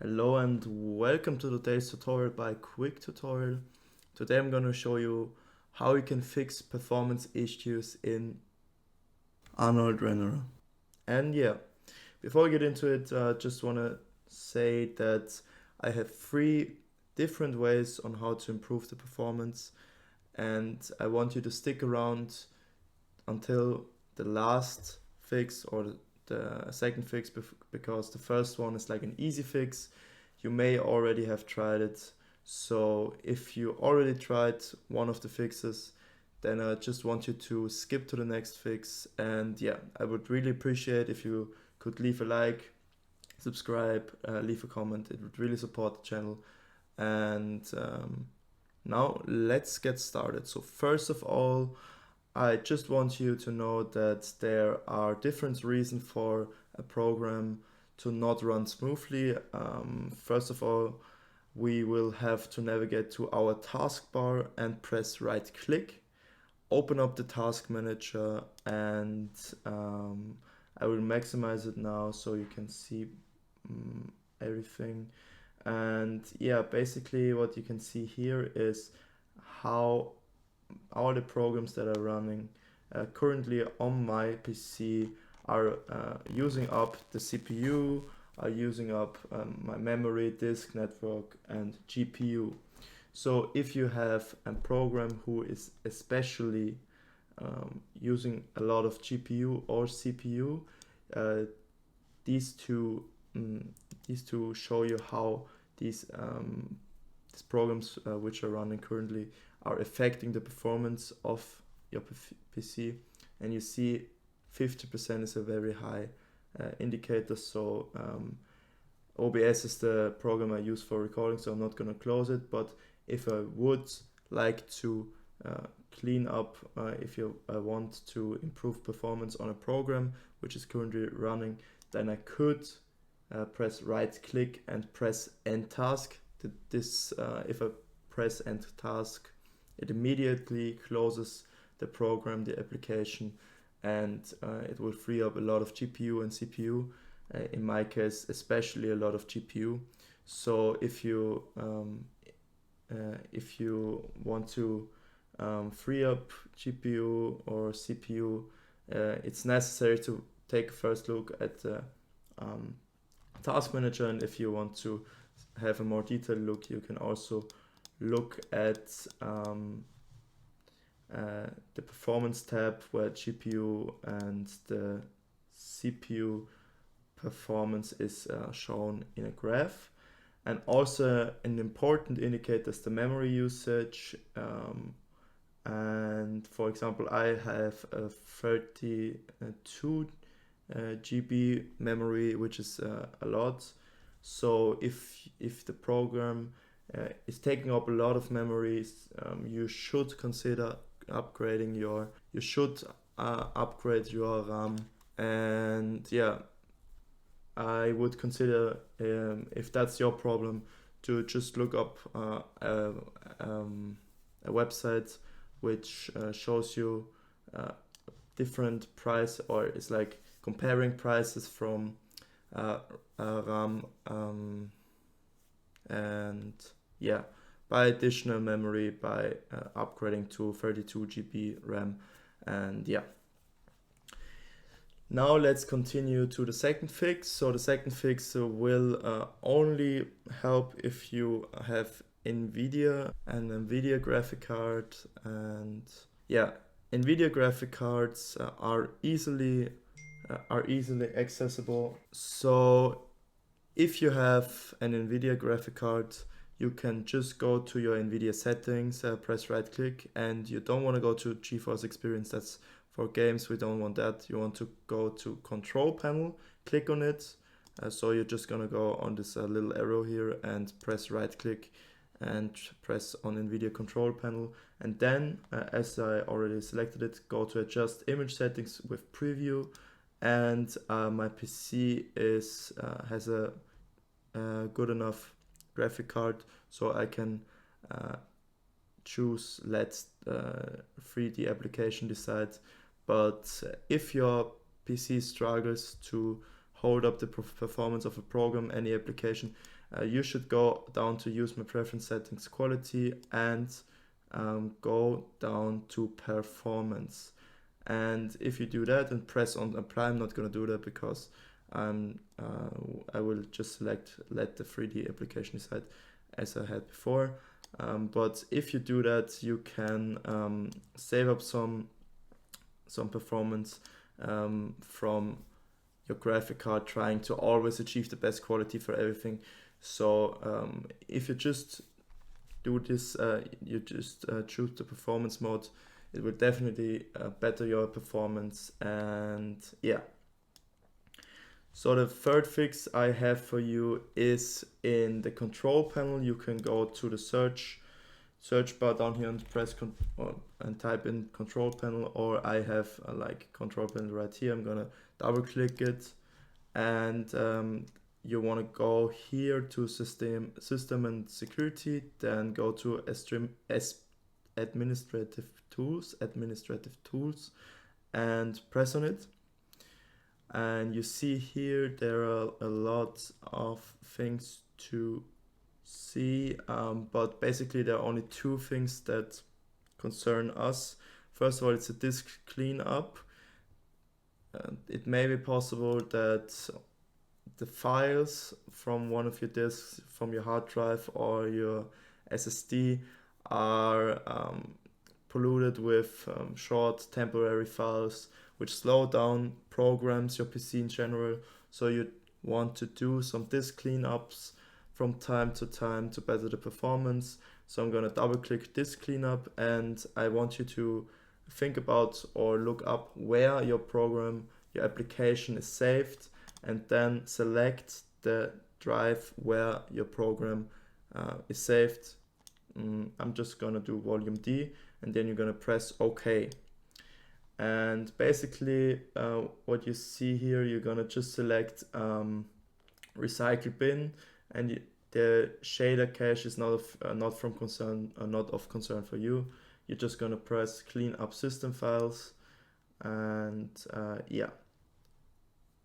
Hello and welcome to today's tutorial by Quick Tutorial. Today I'm going to show you how you can fix performance issues in Arnold Renderer. And yeah, before I get into it, I just want to say that I have 3 different ways on how to improve the performance, and I want you to stick around until the last fix or the second fix, because the first one is like an easy fix. You may already have tried it, so if you already tried one of the fixes, then I just want you to skip to the next fix. And yeah, I would really appreciate if you could leave a like, subscribe, leave a comment. It would really support the channel. And now let's get started. So first of all, I just want you to know that there are different reasons for a program to not run smoothly. First of all, we will have to navigate to our taskbar and press right click, open up the task manager, and I will maximize it now so you can see everything. And yeah, basically what you can see here is how all the programs that are running currently on my PC are using up the CPU, are using up my memory, disk network, and GPU. So if you have a program who is especially using a lot of GPU or CPU, uh, these two show you how these programs which are running currently are affecting the performance of your PC. And you see 50% is a very high indicator. So OBS is the program I use for recording, so I'm not going to close it. But if I would like to clean up, if you want to improve performance on a program which is currently running, then I could press right click and press end task. If I press end task, it immediately closes the program, the application, and it will free up a lot of GPU and CPU. In my case, especially a lot of GPU. So if you want to free up GPU or CPU, it's necessary to take a first look at the task manager. And if you want to have a more detailed look, you can also look at the performance tab, where GPU and the CPU performance is shown in a graph. And also an important indicator is the memory usage. And for example, I have a 32 GB memory, which is a lot. So if the program is taking up a lot of memories, you should consider upgrading upgrade your RAM. And yeah, I would consider, if that's your problem, to just look up a website which shows you different price, or it's like comparing prices from RAM and yeah, buy additional memory by upgrading to 32 GB RAM. And yeah, now let's continue to the second fix. So the second fix will only help if you have Nvidia graphic card. And yeah, Nvidia graphic cards are easily accessible. So if you have an Nvidia graphic card, you can just go to your Nvidia settings, press right click, and you don't want to go to GeForce Experience. That's for games. We don't want that. You want to go to control panel, click on it. So you're just gonna go on this little arrow here and press right click and press on Nvidia control panel. And then as I already selected it, go to adjust image settings with preview. And my PC has a good enough graphic card, so I can choose let 3D application decide. But if your PC struggles to hold up the performance of a program, any application, you should go down to use my preference settings quality and go down to performance. And if you do that and press on apply, I'm not going to do that because I will just let the 3D application decide as I had before. But if you do that, you can save up some performance from your graphic card, trying to always achieve the best quality for everything. So if you just do this, you just choose the performance mode, it will definitely better your performance. And yeah, so the third fix I have for you is in the control panel. You can go to the search bar down here and press and type in control panel, or I have like control panel right here. I'm gonna double click it, and you want to go here to system and security, then go to administrative tools and press on it. And you see here there are a lot of things to see, but basically there are only two things that concern us. First of all, it's a disk cleanup. It may be possible that the files from one of your disks, from your hard drive or your SSD, are polluted with short temporary files which slow down programs, your PC in general. So you want to do some disk cleanups from time to time to better the performance. So I'm going to double click disk cleanup, and I want you to think about or look up where your program, your application is saved, and then select the drive where your program is saved. I'm just gonna do volume D, and then you're gonna press OK. And basically what you see here, you're gonna just select recycle bin, and the shader cache is not of concern for you. You're just gonna press clean up system files, and yeah,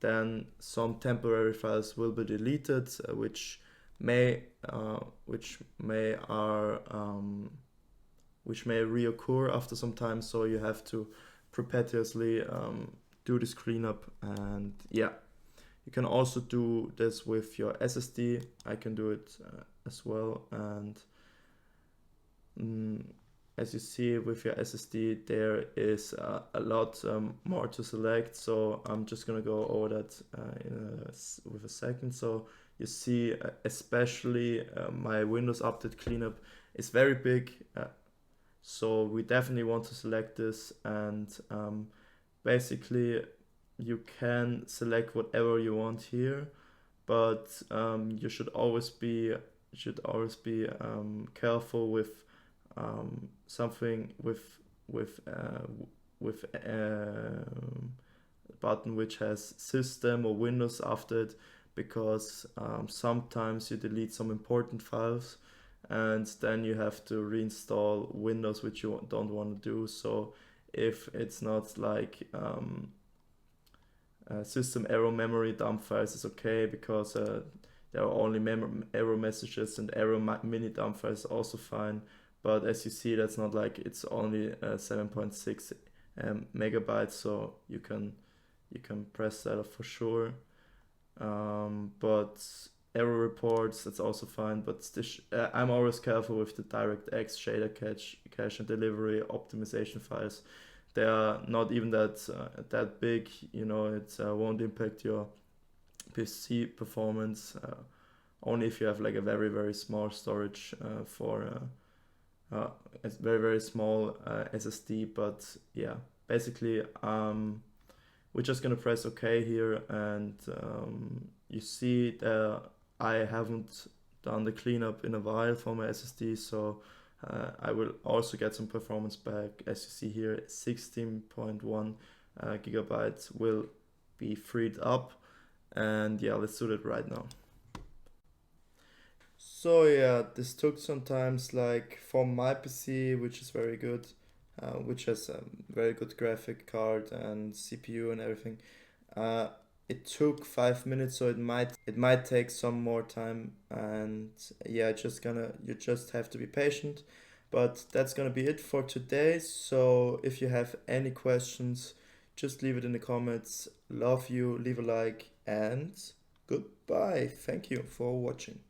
then some temporary files will be deleted, which may reoccur after some time. So you have to perpetuously do this cleanup. And yeah, you can also do this with your SSD. I can do it as well. And as you see with your SSD, there is a lot more to select. So I'm just gonna go over that with a second. So you see, especially my Windows Update cleanup is very big. So we definitely want to select this, and basically you can select whatever you want here, but you should always be careful with something with a button which has system or Windows after it, because sometimes you delete some important files and then you have to reinstall Windows, which you don't want to do. So if it's not like system error memory dump files is okay, because there are only error messages, and error mini dump files also fine. But as you see, that's not like, it's only 7.6 megabytes, so you can press that off for sure. But error reports, that's also fine. But I'm always careful with the DirectX shader cache and delivery optimization files. They are not even that big, you know. It won't impact your PC performance, only if you have like a very, very small storage for a very, very small SSD. But yeah, basically we're just gonna press OK here, and you see that I haven't done the cleanup in a while for my SSD, so I will also get some performance back. As you see here, 16.1 gigabytes will be freed up, and yeah, let's do that right now. So yeah, this took some time. Like for my PC, which is very good, which has a very good graphic card and CPU and everything, it took 5 minutes, so it might take some more time, and yeah, you just have to be patient. But that's gonna be it for today. So if you have any questions, just leave it in the comments. Love you, leave a like, and goodbye. Thank you for watching.